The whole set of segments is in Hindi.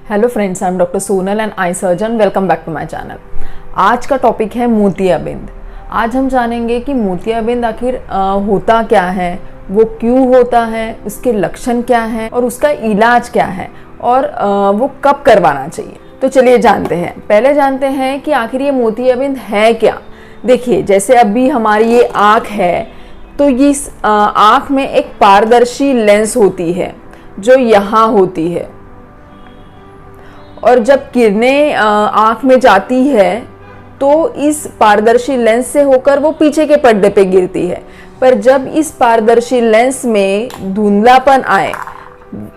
Hello friends, I am doctor Sonal and eye surgeon. Welcome back to my channel. आज का टॉपिक है मोतियाबिंद। आज हम जानेंगे कि मोतियाबिंद आखिर होता क्या है, वो क्यों होता है, उसके लक्षण क्या हैं और उसका इलाज क्या है और वो कब करवाना चाहिए। तो चलिए जानते हैं। पहले जानते हैं कि आखिर ये मोतियाबिंद है क्या। देखिए, जैसे अभी हमारी ये आँख है, तो इस आँख में एक पारदर्शी लेंस होती है जो यहाँ होती है, और जब किरणें आँख में जाती है तो इस पारदर्शी लेंस से होकर वो पीछे के पर्दे पे गिरती है। पर जब इस पारदर्शी लेंस में धुंधलापन आए,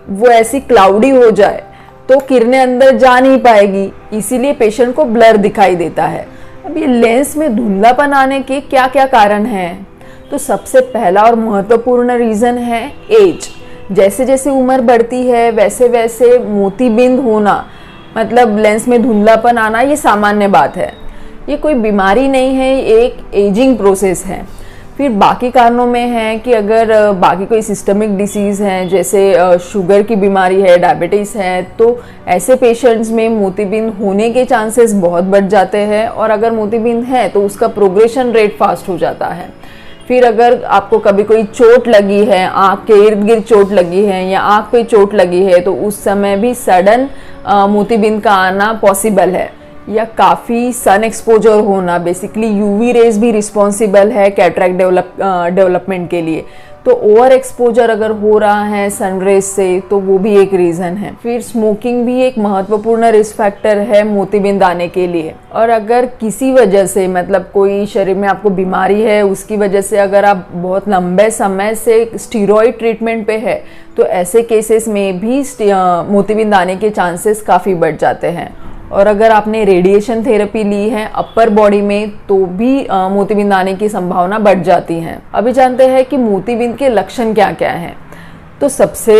वो ऐसी क्लाउडी हो जाए, तो किरणें अंदर जा नहीं पाएगी, इसीलिए पेशेंट को ब्लर दिखाई देता है। अब ये लेंस में धुंधलापन आने के क्या क्या कारण हैं? तो सबसे पहला और महत्वपूर्ण रीज़न है एज। जैसे जैसे उम्र बढ़ती है वैसे वैसे मोतिबिंद होना, मतलब लेंस में धुंधलापन आना, ये सामान्य बात है। ये कोई बीमारी नहीं है, एक एजिंग प्रोसेस है। फिर बाकी कारणों में है कि अगर बाकी कोई सिस्टमिक डिसीज़ है, जैसे शुगर की बीमारी है, डायबिटीज़ है, तो ऐसे पेशेंट्स में मोतिबिंद होने के चांसेस बहुत बढ़ जाते हैं, और अगर मोतिबिंद है तो उसका प्रोग्रेशन रेट फास्ट हो जाता है। फिर अगर आपको कभी कोई चोट लगी है, आँख के इर्द गिर्द चोट लगी है या आँख पे चोट लगी है, तो उस समय भी सडन मोतिबिंद का आना पॉसिबल है। या काफ़ी सन एक्सपोजर होना, बेसिकली यूवी रेज भी रिस्पॉन्सिबल है कैटरेक्ट डेवलपमेंट के लिए। तो ओवर एक्सपोजर अगर हो रहा है सन रेज से, तो वो भी एक रीज़न है। फिर स्मोकिंग भी एक महत्वपूर्ण रिस्क फैक्टर है मोतिबिंद आने के लिए। और अगर किसी वजह से, मतलब कोई शरीर में आपको बीमारी है, उसकी वजह से अगर आप बहुत लंबे समय से स्टीरॉयड ट्रीटमेंट पे है, तो ऐसे केसेस में भी मोतिबिंद आने के चांसेस काफ़ी बढ़ जाते हैं। और अगर आपने रेडिएशन थेरेपी ली है अपर बॉडी में, तो भी मोतिबिंद आने की संभावना बढ़ जाती है। अभी जानते हैं कि मोतिबिंद के लक्षण क्या क्या हैं। तो सबसे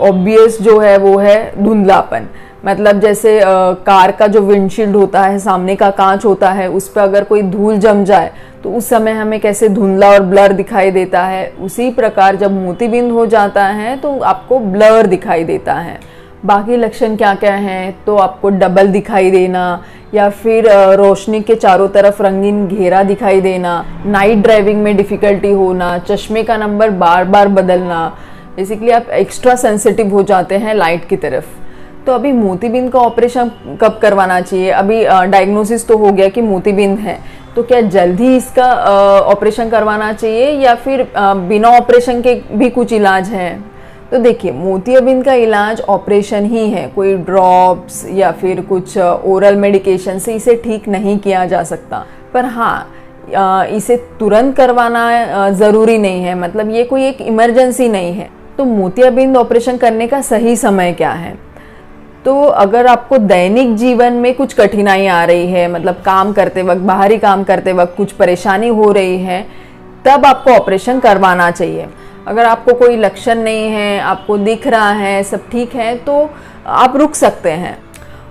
ऑब्वियस जो है वो है धुंधलापन। मतलब जैसे कार का जो विंडशील्ड होता है, सामने का कांच होता है, उस पर अगर कोई धूल जम जाए तो उस समय हमें कैसे धुंधला और ब्लर दिखाई देता है, उसी प्रकार जब मोतिबिंद हो जाता है तो आपको ब्लर दिखाई देता है। बाकी लक्षण क्या क्या हैं? तो आपको डबल दिखाई देना, या फिर रोशनी के चारों तरफ रंगीन घेरा दिखाई देना, नाइट ड्राइविंग में डिफ़िकल्टी होना, चश्मे का नंबर बार बार बदलना। बेसिकली आप एक्स्ट्रा सेंसिटिव हो जाते हैं लाइट की तरफ। तो अभी मोतिबिंद का ऑपरेशन कब करवाना चाहिए? अभी डायग्नोसिस तो हो गया कि मोतिबिंद है, तो क्या जल्दी इसका ऑपरेशन करवाना चाहिए या फिर बिना ऑपरेशन के भी कुछ इलाज है? तो देखिए, मोतियाबिंद का इलाज ऑपरेशन ही है। कोई ड्रॉप्स या फिर कुछ ओरल मेडिकेशन से इसे ठीक नहीं किया जा सकता। पर हाँ, इसे तुरंत करवाना ज़रूरी नहीं है, मतलब ये कोई एक इमरजेंसी नहीं है। तो मोतियाबिंद ऑपरेशन करने का सही समय क्या है? तो अगर आपको दैनिक जीवन में कुछ कठिनाई आ रही है, मतलब काम करते वक्त, बाहरी काम करते वक्त कुछ परेशानी हो रही है, तब आपको ऑपरेशन करवाना चाहिए। अगर आपको कोई लक्षण नहीं है, आपको दिख रहा है, सब ठीक है, तो आप रुक सकते हैं।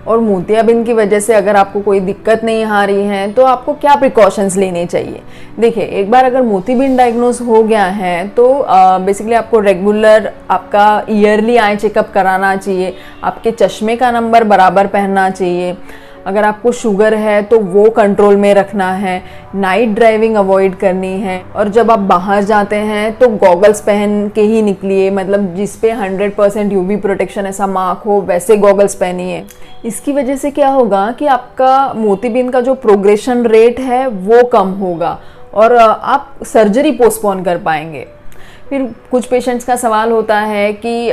और मोतियाबिंद की वजह से अगर आपको कोई दिक्कत नहीं आ रही है, तो आपको क्या प्रिकॉशंस लेने चाहिए? देखिए, एक बार अगर मोतिबिंद डायग्नोज हो गया है तो बेसिकली आपको रेगुलर आपका ईयरली आई चेकअप कराना चाहिए। आपके चश्मे का नंबर बराबर पहनना चाहिए। अगर आपको शुगर है तो वो कंट्रोल में रखना है। नाइट ड्राइविंग अवॉइड करनी है। और जब आप बाहर जाते हैं तो गॉगल्स पहन के ही निकलिए, मतलब जिस पे 100% यूवी प्रोटेक्शन ऐसा मार्क हो, वैसे गॉगल्स पहनिए। इसकी वजह से क्या होगा कि आपका मोतिबिंद का जो प्रोग्रेशन रेट है वो कम होगा और आप सर्जरी पोस्टपोन कर पाएंगे। फिर कुछ पेशेंट्स का सवाल होता है कि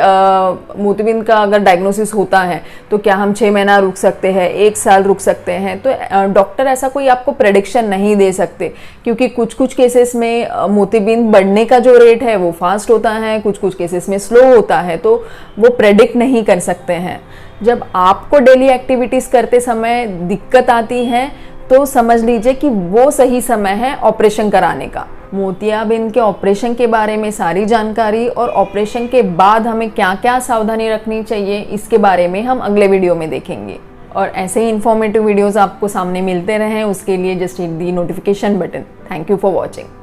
मोतिबिंद का अगर डायग्नोसिस होता है तो क्या हम 6 महीना रुक सकते हैं, 1 साल रुक सकते हैं? तो डॉक्टर ऐसा कोई आपको प्रेडिक्शन नहीं दे सकते, क्योंकि कुछ कुछ केसेस में मोतिबिंद बढ़ने का जो रेट है वो फास्ट होता है, कुछ कुछ केसेस में स्लो होता है, तो वो प्रेडिक्ट नहीं कर सकते हैं। जब आपको डेली एक्टिविटीज़ करते समय दिक्कत आती है तो समझ लीजिए कि वो सही समय है ऑपरेशन कराने का। मोतियाबिंद के ऑपरेशन के बारे में सारी जानकारी और ऑपरेशन के बाद हमें क्या क्या सावधानी रखनी चाहिए, इसके बारे में हम अगले वीडियो में देखेंगे। और ऐसे ही इन्फॉर्मेटिव वीडियोस आपको सामने मिलते रहें, उसके लिए just hit the notification button. Thank you for watching.